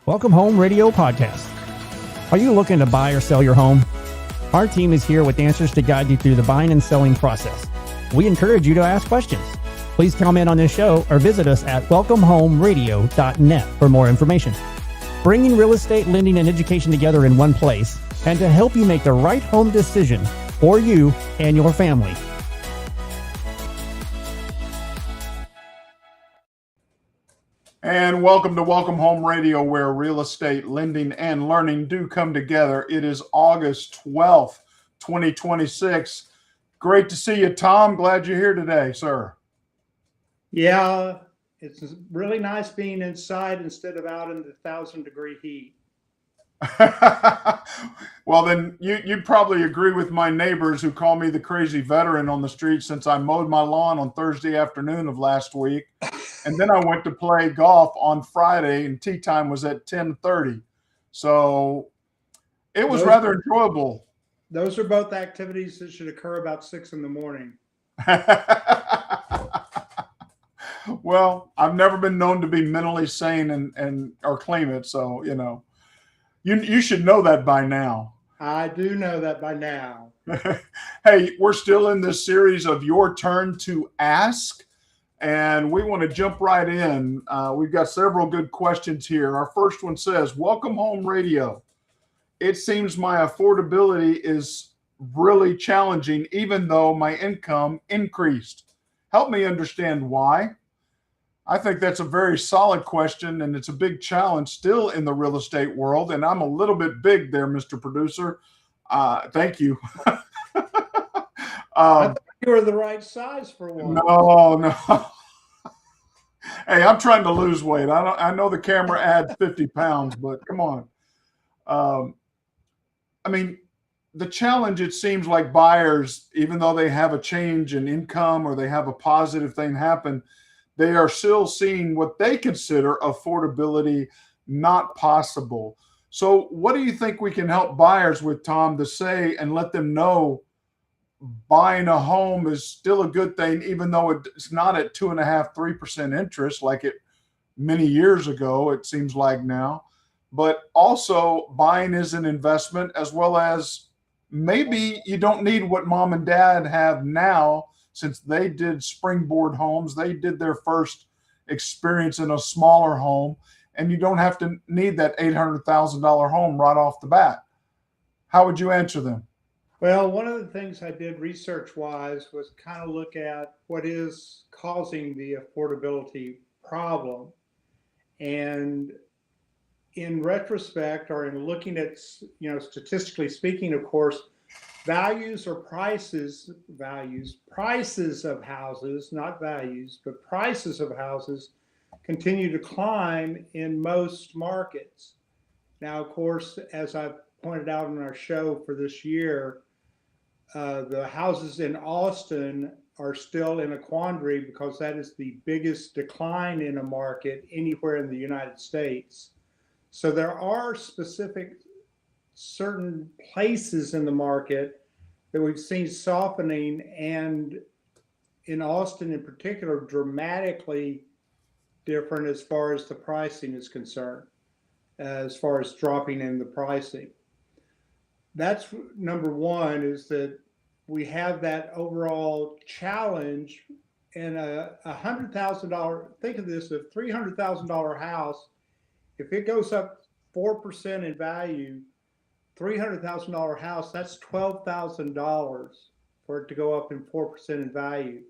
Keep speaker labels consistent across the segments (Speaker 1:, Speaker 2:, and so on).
Speaker 1: Welcome Home Radio Podcast. Are you looking to buy or sell your home? Our team is here with answers to guide you through the buying and selling process. We encourage you to ask questions. Please comment on this show or visit us at welcomehomeradio.net for more information. Bringing real estate, lending, and education together in one place, and to help you make the right home decision for you and your family.
Speaker 2: And welcome to Welcome Home Radio, where real estate, lending, and learning do come together. It is August 12th, 2026. Great to see you, Tom. Glad you're here today, sir.
Speaker 3: Yeah, it's really nice being inside instead of out in the 1,000-degree heat.
Speaker 2: Well, then you'd probably agree with my neighbors who call me the crazy veteran on the street since I mowed my lawn on Thursday afternoon of last week. And then I went to play golf on Friday, and tee time was at 10:30. So it was rather enjoyable.
Speaker 3: Those are both activities that should occur about 6 in the morning.
Speaker 2: Well, I've never been known to be mentally sane and or claim it. So, you should know that by now.
Speaker 3: I do know that by now.
Speaker 2: Hey, we're still in this series of Your Turn to Ask, and we want to jump right in. We've got several good questions here. Our first one says, Welcome Home Radio. It seems my affordability is really challenging, even though my income increased. Help me understand why. I think that's a very solid question, and it's a big challenge still in the real estate world. And I'm a little bit big there, Mr. Producer. Thank you.
Speaker 3: I thought you were the right size for one.
Speaker 2: No. Hey, I'm trying to lose weight. I know the camera adds 50 pounds, but come on. The challenge, it seems like buyers, even though they have a change in income or they have a positive thing happen, they are still seeing what they consider affordability not possible. So what do you think we can help buyers with, Tom, to say and let them know buying a home is still a good thing, even though it's not at 2.5%, 3% interest like it many years ago, it seems like now, but also buying is an investment, as well as maybe you don't need what mom and dad have now, since they did springboard homes. They did their first experience in a smaller home, and you don't have to need that $800,000 home right off the bat. How would you answer them?
Speaker 3: Well, one of the things I did research-wise was kind of look at what is causing the affordability problem. And in retrospect, or in looking at, statistically speaking, of course, prices of houses, not values, but prices of houses continue to climb in most markets. Now, of course, as I've pointed out in our show for this year, the houses in Austin are still in a quandary because that is the biggest decline in a market anywhere in the United States. So there are certain places in the market that we've seen softening, and in Austin in particular, dramatically different as far as the pricing is concerned, as far as dropping in the pricing. That's number one, is that we have that overall challenge. And a $100,000, think of this, a $300,000 house, if it goes up 4% in value, $300,000 house, that's $12,000 for it to go up in 4% in value.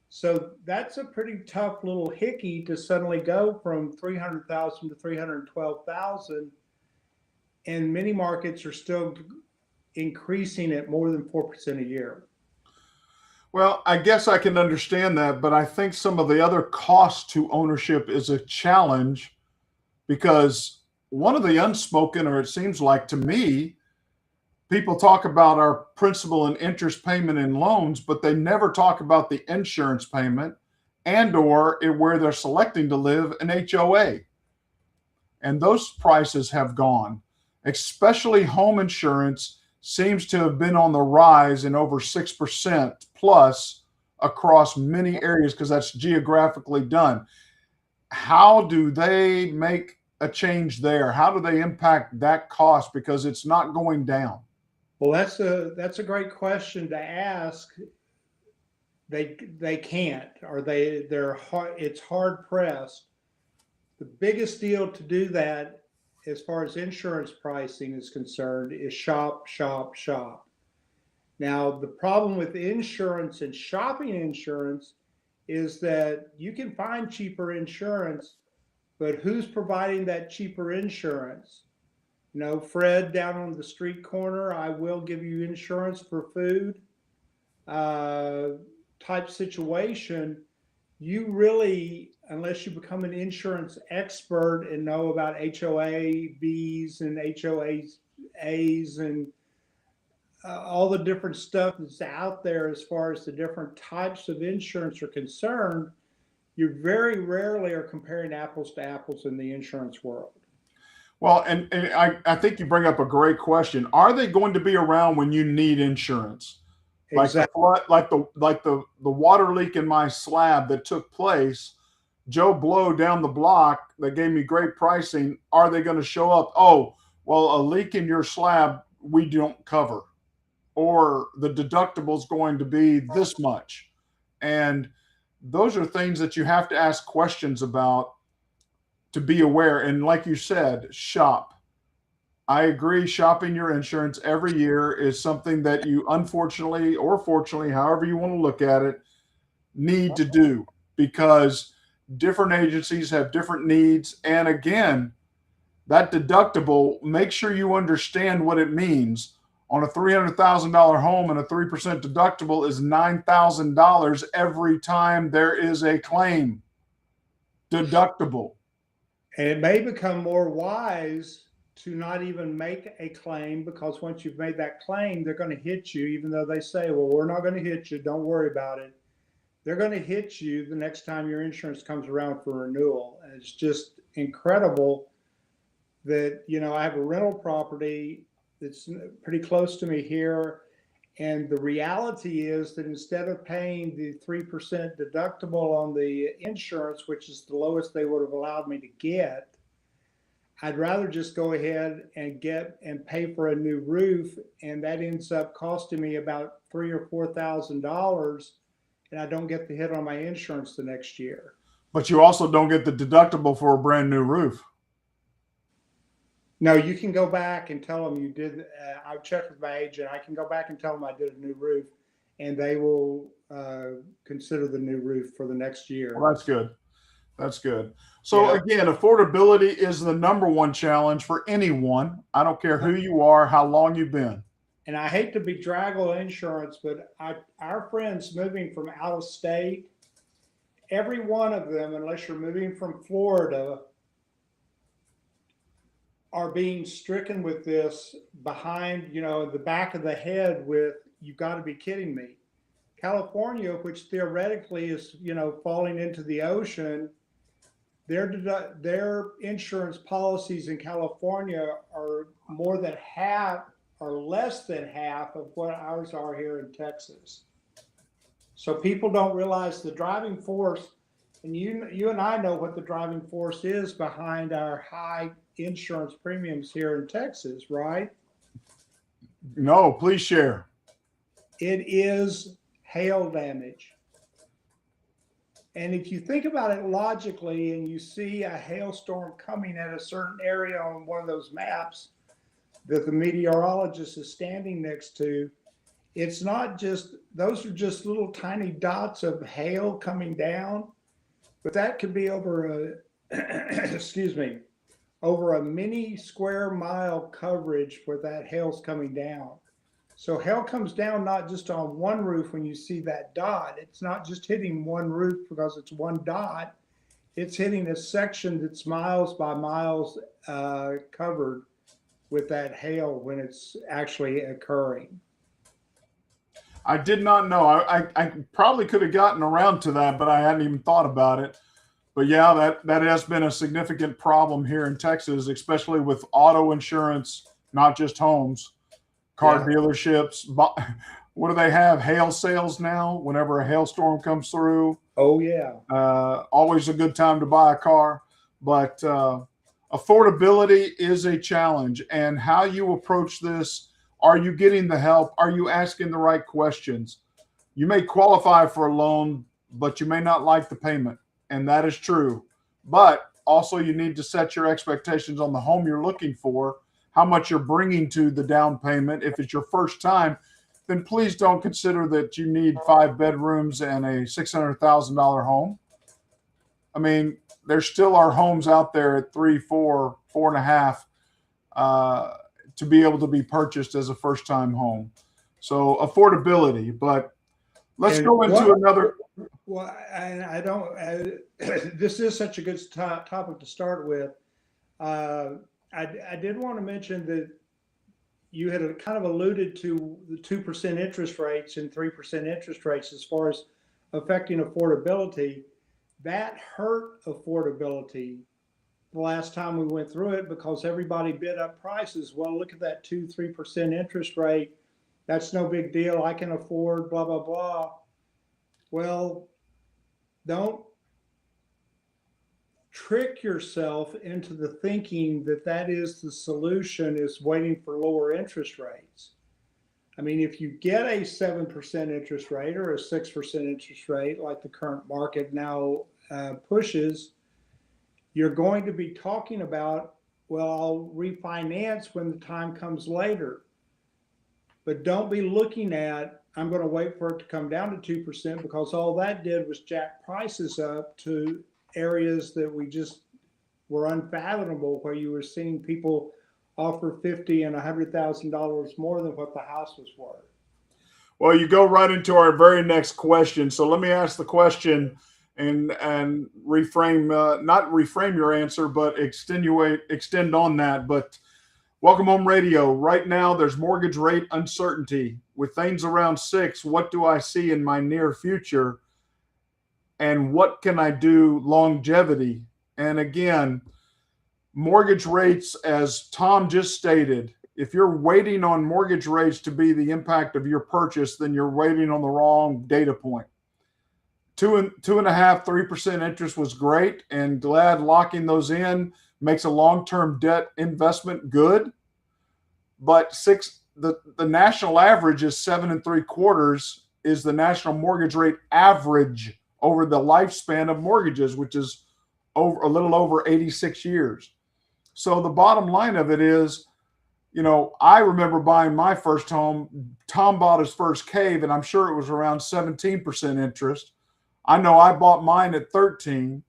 Speaker 3: So that's a pretty tough little hickey to suddenly go from $300,000 to $312,000. And many markets are still increasing at more than 4% a year.
Speaker 2: Well, I guess I can understand that, but I think some of the other costs to ownership is a challenge, because one of the unspoken, or it seems like to me, people talk about our principal and interest payment in loans, but they never talk about the insurance payment and or where they're selecting to live, an HOA. And those prices have gone, especially home insurance seems to have been on the rise in over 6% plus across many areas, because that's geographically done. How do they make a change there? How do they impact that cost because it's not going down?
Speaker 3: Well, that's a great question to ask. They can't, or they're hard, it's hard pressed. The biggest deal to do that, as far as insurance pricing is concerned, is shop, shop, shop. Now, the problem with insurance and shopping insurance is that you can find cheaper insurance, but who's providing that cheaper insurance? You know, Fred down on the street corner, I will give you insurance for food type situation. You really, unless you become an insurance expert and know about HOA-Bs and HOA-As and all the different stuff that's out there as far as the different types of insurance are concerned, you very rarely are comparing apples to apples in the insurance world.
Speaker 2: Well, and I think you bring up a great question. Are they going to be around when you need insurance?
Speaker 3: Exactly.
Speaker 2: Like the water leak in my slab that took place, Joe Blow down the block that gave me great pricing. Are they going to show up? Oh, well, a leak in your slab we don't cover, or the deductible is going to be this much. And those are things that you have to ask questions about to be aware. And like you said, shop. I agree. Shopping your insurance every year is something that you, unfortunately or fortunately, however you want to look at it, need to do, because different agencies have different needs. And again, that deductible, make sure you understand what it means. On a $300,000 home, and a 3% deductible is $9,000 every time there is a claim. Deductible.
Speaker 3: And it may become more wise to not even make a claim, because once you've made that claim, they're going to hit you, even though they say, well, we're not going to hit you, don't worry about it. They're going to hit you the next time your insurance comes around for renewal. And it's just incredible that, you know, I have a rental property that's pretty close to me here. And the reality is that instead of paying the 3% deductible on the insurance, which is the lowest they would have allowed me to get, I'd rather just go ahead and get and pay for a new roof, and that ends up costing me about $3,000 or $4,000, and I don't get the hit on my insurance the next year.
Speaker 2: But you also don't get the deductible for a brand new roof.
Speaker 3: No, you can go back and tell them you did. I've checked with my agent. I can go back and tell them I did a new roof, and they will consider the new roof for the next year.
Speaker 2: Well, that's good. That's good. So again, affordability is the number one challenge for anyone. I don't care who you are, how long you've been.
Speaker 3: And I hate to be draggle insurance, but our friends moving from out of state, every one of them, unless you're moving from Florida, are being stricken with this behind, you know, the back of the head with, you've got to be kidding me. California, which theoretically is, you know, falling into the ocean, their insurance policies in California are more than half or less than half of what ours are here in Texas. So people don't realize the driving force, and you and I know what the driving force is behind our high insurance premiums here in Texas, right?
Speaker 2: No, please share.
Speaker 3: It is hail damage. And if you think about it logically, and you see a hailstorm coming at a certain area on one of those maps that the meteorologist is standing next to, it's not just, those are just little tiny dots of hail coming down, but that could be over a, excuse me, over a mini square mile coverage where that hail's coming down. So hail comes down not just on one roof when you see that dot. It's not just hitting one roof because it's one dot. It's hitting a section that's miles by miles covered with that hail when it's actually occurring.
Speaker 2: I did not know. I probably could have gotten around to that, but I hadn't even thought about it. But yeah, that has been a significant problem here in Texas, especially with auto insurance, not just homes. Car dealerships, what do they have? Hail sales now whenever a hailstorm comes through.
Speaker 3: Oh, yeah.
Speaker 2: Always a good time to buy a car. But affordability is a challenge, and how you approach this. Are you getting the help? Are you asking the right questions? You may qualify for a loan, but you may not like the payment, and that is true. But also, you need to set your expectations on the home you're looking for, how much you're bringing to the down payment. If it's your first time, then please don't consider that you need 5 bedrooms and a $600,000 home. I mean, there still are homes out there at 3, 4, 4.5 to be able to be purchased as a first-time home. So affordability, but let's go into another.
Speaker 3: Well, I don't. This is such a good topic to start with. I did want to mention that you had kind of alluded to the 2% interest rates and 3% interest rates as far as affecting affordability. That hurt affordability the last time we went through it because everybody bid up prices. Well, look at that 2-3% interest rate. That's no big deal. I can afford blah, blah, blah. Well, don't trick yourself into the thinking that that is the solution, is waiting for lower interest rates. I mean, if you get a 7% interest rate or a 6% interest rate, like the current market now pushes, you're going to be talking about, well, I'll refinance when the time comes later. But don't be looking at, I'm going to wait for it to come down to 2%, because all that did was jack prices up to areas that we just were unfathomable, where you were seeing people offer $50,000 and $100,000 more than what the house was worth.
Speaker 2: Well, you go right into our very next question. So let me ask the question and reframe, not reframe your answer, but extend on that. But Welcome Home Radio. Right now, there's mortgage rate uncertainty. With things around 6, what do I see in my near future? And what can I do longevity? And again, mortgage rates, as Tom just stated, if you're waiting on mortgage rates to be the impact of your purchase, then you're waiting on the wrong data point. 2.5%, 3% interest was great, and glad locking those in makes a long-term debt investment good. But the national average is 7.75 is the national mortgage rate average over the lifespan of mortgages, which is a little over 86 years. So the bottom line of it is, I remember buying my first home. Tom bought his first cave, and I'm sure it was around 17% interest. I know I bought mine at 13.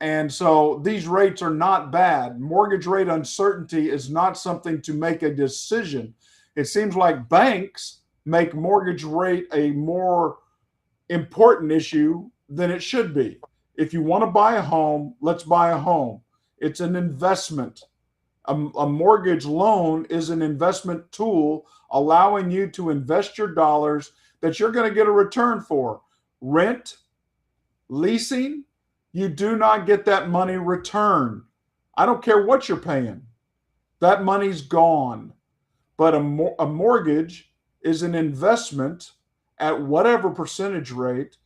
Speaker 2: And so these rates are not bad. Mortgage rate uncertainty is not something to make a decision. It seems like banks make mortgage rate a more important issue than it should be. If you want to buy a home, let's buy a home. It's an investment. A mortgage loan is an investment tool allowing you to invest your dollars that you're going to get a return for. Rent, leasing, you do not get that money returned. I don't care what you're paying. That money's gone. But a mortgage is an investment at whatever percentage rate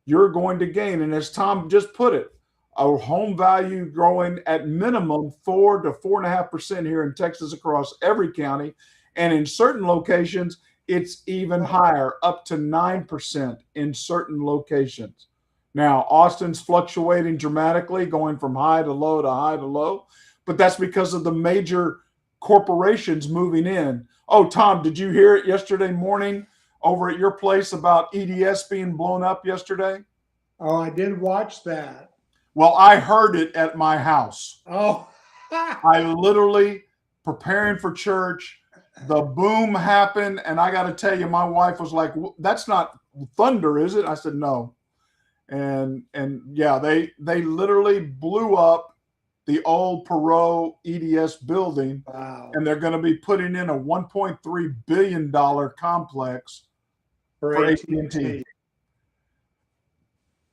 Speaker 2: you're going to gain. And as Tom just put it, a home value growing at minimum 4 to 4.5% here in Texas across every county. And in certain locations, it's even higher, up to 9% in certain locations. Now, Austin's fluctuating dramatically, going from high to low to high to low, but that's because of the major corporations moving in. Oh, Tom, did you hear it yesterday morning over at your place about EDS being blown up yesterday?
Speaker 3: Oh, I did watch that.
Speaker 2: Well, I heard it at my house.
Speaker 3: Oh,
Speaker 2: I literally preparing for church. The boom happened, and I got to tell you, my wife was like, "That's not thunder, is it?" I said, "No." And yeah, they literally blew up the old Perot EDS building.
Speaker 3: wow.
Speaker 2: And they're going to be putting in a $1.3 billion complex for AT&T.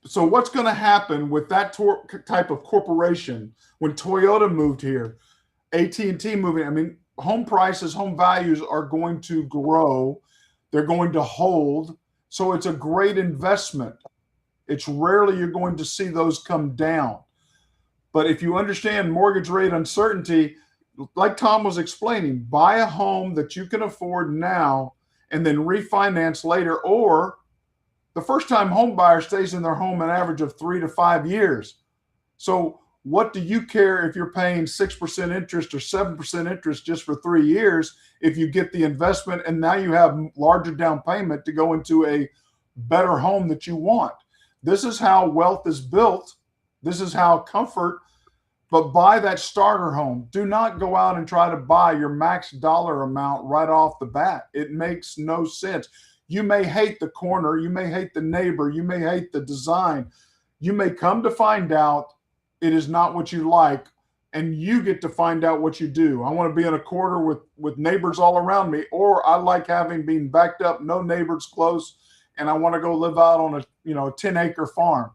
Speaker 2: So what's going to happen with that type of corporation when Toyota moved here, AT&T moving? I mean, home prices, home values are going to grow. They're going to hold. So it's a great investment. It's rarely you're going to see those come down. But if you understand mortgage rate uncertainty, like Tom was explaining, buy a home that you can afford now and then refinance later. Or the first time home buyer stays in their home an average of 3 to 5 years. So what do you care if you're paying 6% interest or 7% interest just for 3 years if you get the investment and now you have larger down payment to go into a better home that you want? This is how wealth is built. This is how comfort. But buy that starter home. Do not go out and try to buy your max dollar amount right off the bat. It makes no sense. You may hate the corner. You may hate the neighbor. You may hate the design. You may come to find out it is not what you like, and you get to find out what you do. I want to be in a quarter with neighbors all around me, or I like being backed up, no neighbors close, and I want to go live out on a 10-acre farm.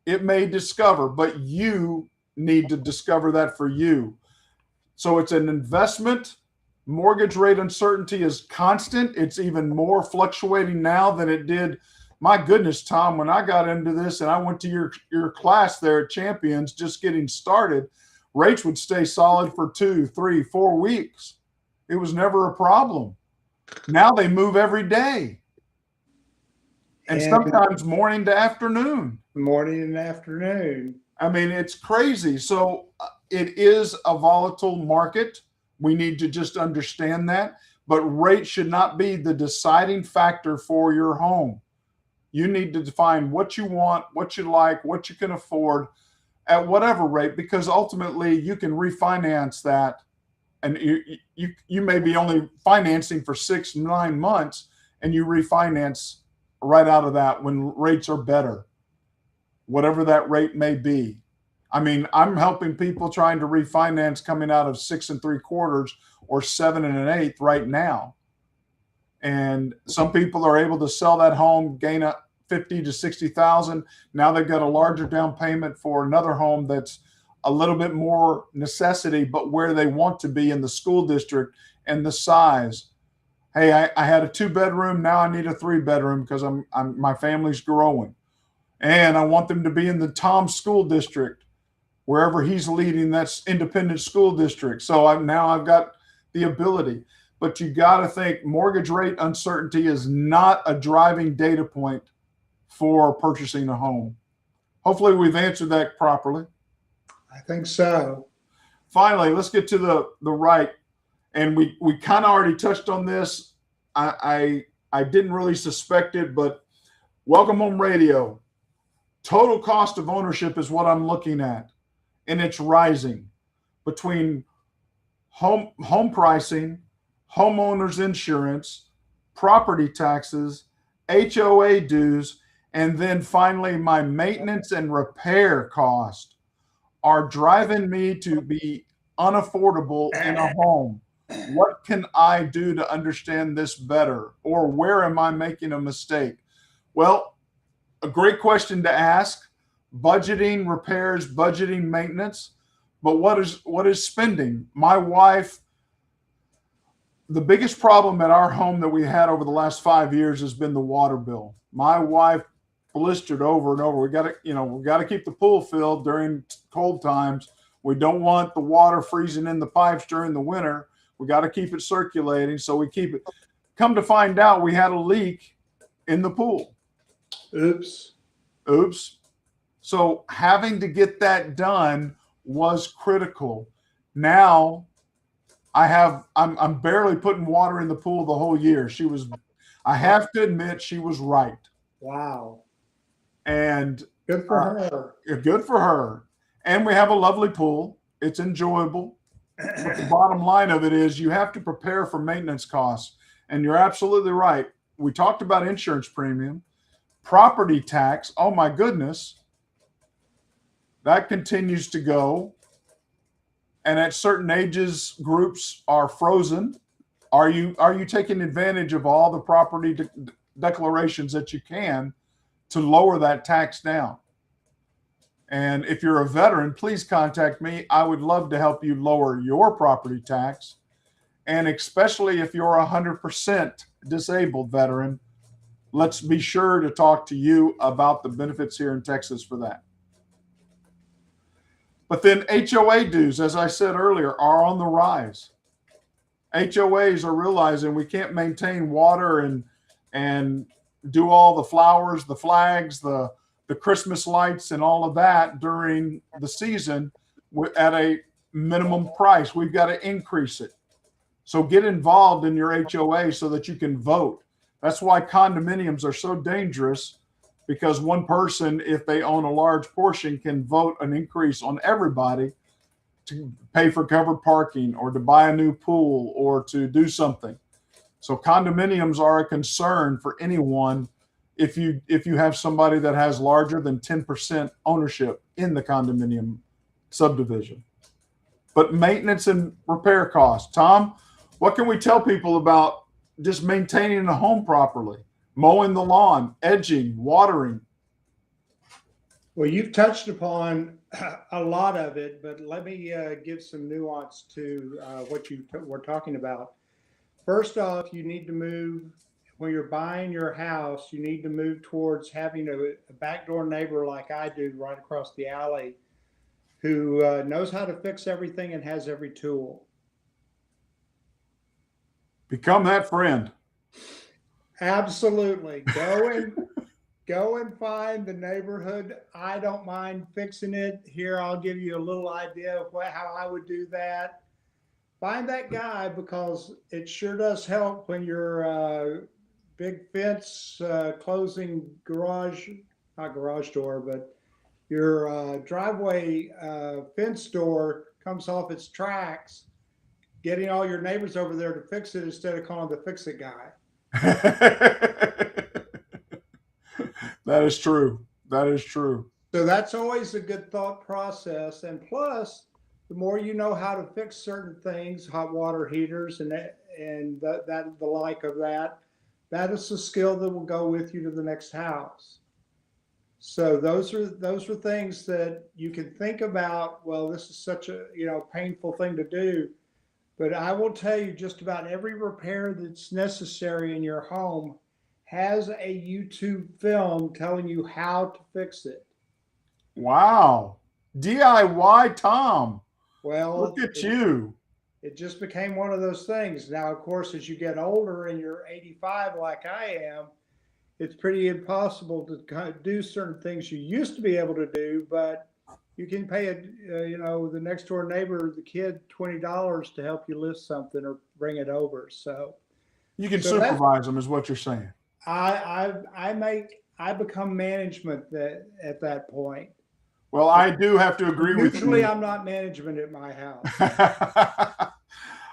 Speaker 2: It may discover, but you need to discover that for you. So it's an investment. Mortgage rate uncertainty is constant. It's even more fluctuating now than it did. My goodness, Tom, when I got into this and I went to your class there at Champions, just getting started, rates would stay solid for 2, 3, 4 weeks. It was never a problem. Now they move every day. And sometimes morning to afternoon.
Speaker 3: Morning and afternoon.
Speaker 2: I mean, it's crazy. So it is a volatile market. We need to just understand that. But rate should not be the deciding factor for your home. You need to define what you want, what you like, what you can afford at whatever rate, because ultimately you can refinance that. And you may be only financing for 6, 9 months, and you refinance right out of that when rates are better, whatever that rate may be. I mean, I'm helping people trying to refinance coming out of 6 3/4 or 7 1/8 right now. And some people are able to sell that home, gain a 50 to 60,000. Now they've got a larger down payment for another home that's a little bit more necessity, but where they want to be in the school district and the size. Hey, I had a 2-bedroom. Now I need a 3-bedroom because my family's growing. And I want them to be in the Tom school district, wherever he's leading, that's independent school district. So now I've got the ability. But you got to think mortgage rate uncertainty is not a driving data point for purchasing a home. Hopefully we've answered that properly.
Speaker 3: I think so.
Speaker 2: Finally, let's get to the right. And we kind of already touched on this. I didn't really suspect it, but Welcome Home Radio. Total cost of ownership is what I'm looking at, and it's rising between home pricing, homeowners insurance, property taxes, HOA dues, and then finally my maintenance and repair cost are driving me to be unaffordable in a home. What can I do to understand this better? Or where am I making a mistake? Well, a great question to ask. Budgeting repairs, budgeting maintenance. But what is spending? My wife, the biggest problem at our home that we had over the last 5 years has been the water bill. My wife blistered over and over. We got to keep the pool filled during cold times. We don't want the water freezing in the pipes during the winter. We got to keep it circulating, so we keep it. Come to find out, we had a leak in the pool.
Speaker 3: Oops.
Speaker 2: So having to get that done was critical. Now I'm barely putting water in the pool the whole year. I have to admit, she was right.
Speaker 3: Wow.
Speaker 2: And
Speaker 3: good for her.
Speaker 2: Good for her. And we have a lovely pool. It's enjoyable. But the bottom line of it is you have to prepare for maintenance costs. And you're absolutely right. We talked about insurance premium, property tax. Oh my goodness. That continues to go. And at certain ages, groups are frozen. Are you taking advantage of all the property declarations that you can to lower that tax down? And if you're a veteran, please contact me. I would love to help you lower your property tax. And especially if you're 100% disabled veteran, let's be sure to talk to you about the benefits here in Texas for that. But then HOA dues, as I said earlier, are on the rise. HOAs are realizing we can't maintain water and do all the flowers, the flags, the Christmas lights, and all of that during the season at a minimum price. We've got to increase it. So get involved in your HOA so that you can vote. That's why condominiums are so dangerous, because one person, if they own a large portion, can vote an increase on everybody to pay for covered parking or to buy a new pool or to do something. So condominiums are a concern for anyone if you have somebody that has larger than 10% ownership in the condominium subdivision. But maintenance and repair costs. Tom, what can we tell people about just maintaining the home properly? Mowing the lawn, edging, watering.
Speaker 3: Well, you've touched upon a lot of it, but let me give some nuance to what you were talking about. First off, you need to move, when you're buying your house, you need to move towards having a backdoor neighbor like I do right across the alley who knows how to fix everything and has every tool.
Speaker 2: Become that friend.
Speaker 3: Absolutely. Go and find the neighborhood. I don't mind fixing it. Here, I'll give you a little idea of how I would do that. Find that guy, because it sure does help when your big fence closing garage, not garage door, but your driveway fence door comes off its tracks, getting all your neighbors over there to fix it instead of calling the fix-it guy.
Speaker 2: That is true. That is true.
Speaker 3: So that's always a good thought process. And plus, the more you know how to fix certain things, hot water heaters and the like of that, that is a skill that will go with you to the next house. So those are things that you can think about. Well, this is such a painful thing to do, but I will tell you, just about every repair that's necessary in your home has a YouTube film telling you how to fix it.
Speaker 2: Wow. DIY Tom.
Speaker 3: Well,
Speaker 2: look at you.
Speaker 3: It just became one of those things. Now, of course, as you get older and you're 85 like I am, it's pretty impossible to kind of do certain things you used to be able to do, but you can pay the next door neighbor, the kid, $20 to help you lift something or bring it over. So
Speaker 2: you can supervise them, is what you're saying.
Speaker 3: I become management at that point.
Speaker 2: Well, I do have to agree with you.
Speaker 3: Usually I'm not management at my house.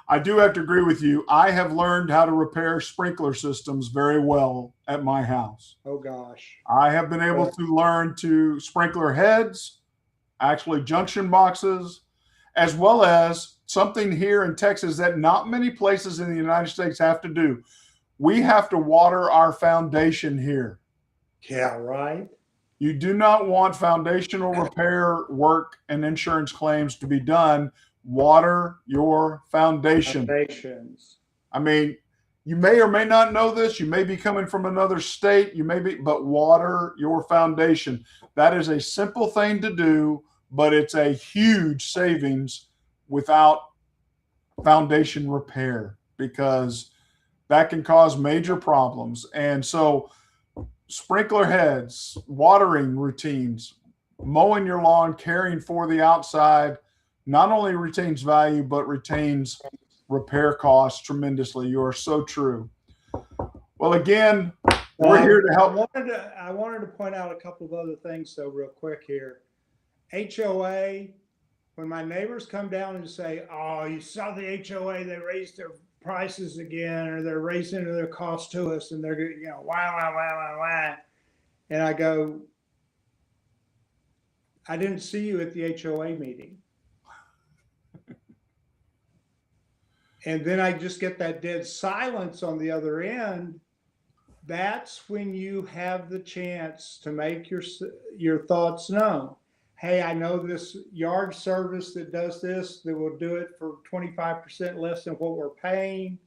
Speaker 2: I do have to agree with you. I have learned how to repair sprinkler systems very well at my house.
Speaker 3: Oh, gosh.
Speaker 2: I have been able to learn to sprinkler heads, actually junction boxes, as well as something here in Texas that not many places in the United States have to do. We have to water our foundation here.
Speaker 3: Yeah, right.
Speaker 2: You do not want foundational repair work and insurance claims to be done. Water your foundation.
Speaker 3: Foundations.
Speaker 2: I mean, you may or may not know this. You may be coming from another state. But water your foundation. That is a simple thing to do, but it's a huge savings without foundation repair, because that can cause major problems. And so sprinkler heads, watering routines, mowing your lawn, caring for the outside, not only retains value, but retains repair costs tremendously. You are so true. Well, again, we're here to help.
Speaker 3: I wanted to point out a couple of other things, though, real quick here. HOA, when my neighbors come down and say, oh, you saw the HOA, they raised their prices again, or they're raising their cost to us, and they're wah. And I go, I didn't see you at the HOA meeting. And then I just get that dead silence on the other end. That's when you have the chance to make your thoughts known. Hey, I know this yard service that does this, that will do it for 25% less than what we're paying.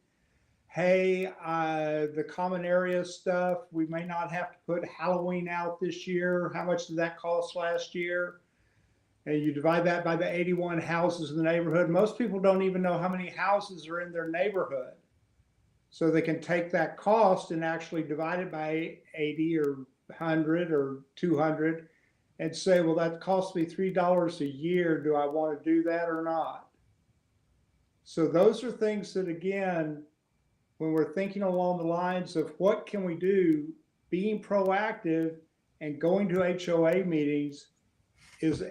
Speaker 3: Hey, the common area stuff, we may not have to put Halloween out this year. How much did that cost last year? and you divide that by the 81 houses in the neighborhood. Most people don't even know how many houses are in their neighborhood. So they can take that cost and actually divide it by 80 or 100 or 200 and say, well, that costs me $3 a year. Do I want to do that or not? So those are things that, again, when we're thinking along the lines of what can we do, being proactive and going to HOA meetings is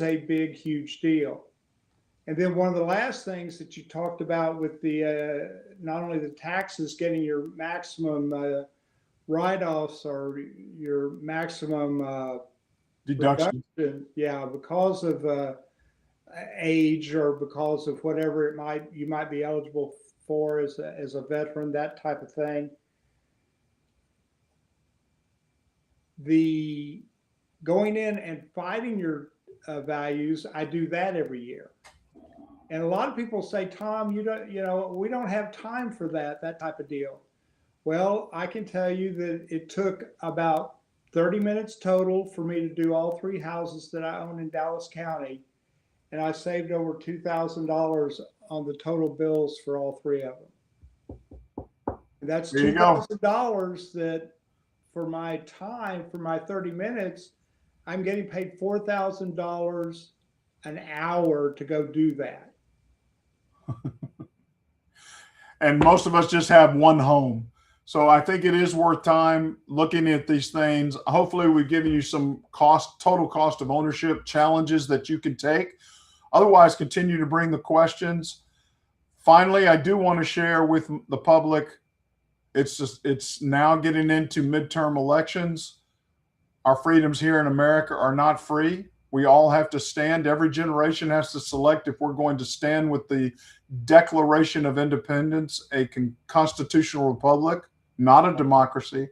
Speaker 3: a big, huge deal. And then one of the last things that you talked about with the not only the taxes, getting your maximum write-offs or your maximum
Speaker 2: Deduction.
Speaker 3: yeah, because of age or because of whatever you might be eligible for as a veteran, that type of thing. The going in and fighting your values, I do that every year. And a lot of people say, Tom, we don't have time for that type of deal. Well, I can tell you that it took about 30 minutes total for me to do all 3 houses that I own in Dallas County. And I saved over $2,000 on the total bills for all 3 of them. And that's $2,000 that for my time, for my 30 minutes, I'm getting paid $4,000 an hour to go do that.
Speaker 2: And most of us just have one home. So I think it is worth time looking at these things. Hopefully we've given you some total cost of ownership challenges that you can take. Otherwise, continue to bring the questions. Finally, I do want to share with the public, it's now getting into midterm elections. Our freedoms here in America are not free. We all have to stand. Every generation has to select if we're going to stand with the Declaration of Independence, a constitutional republic, not a democracy.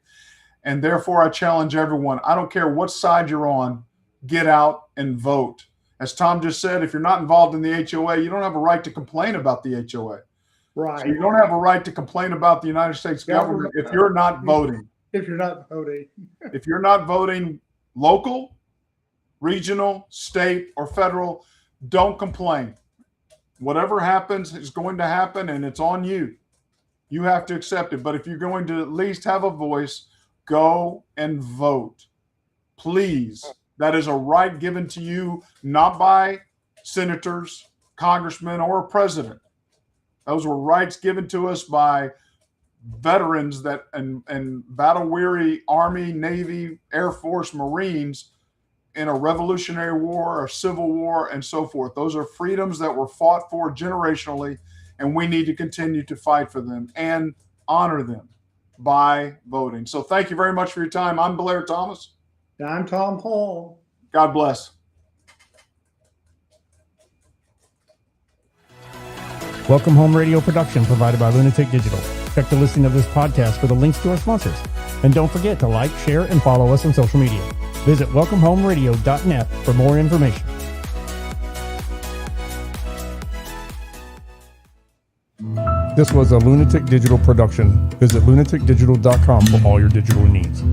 Speaker 2: And therefore, I challenge everyone. I don't care what side you're on, get out and vote. As Tom just said, if you're not involved in the HOA, you don't have a right to complain about the HOA.
Speaker 3: Right.
Speaker 2: So you don't have a right to complain about the United States government if you're not voting.
Speaker 3: If you're not voting.
Speaker 2: If you're not voting local, regional, state, or federal, don't complain. Whatever happens is going to happen, and it's on you. You have to accept it. But if you're going to at least have a voice, go and vote. Please. That is a right given to you, not by senators, congressmen, or a president. Those were rights given to us by veterans and battle-weary Army, Navy, Air Force, Marines in a Revolutionary War, a Civil War, and so forth. Those are freedoms that were fought for generationally, and we need to continue to fight for them and honor them by voting. So thank you very much for your time. I'm Blair Thomas.
Speaker 3: And I'm Tom Hall.
Speaker 2: God bless.
Speaker 1: Welcome Home Radio production provided by Lunatic Digital. Check the listing of this podcast for the links to our sponsors. And don't forget to like, share, and follow us on social media. Visit welcomehomeradio.net for more information. This was a Lunatic Digital production. Visit lunaticdigital.com for all your digital needs.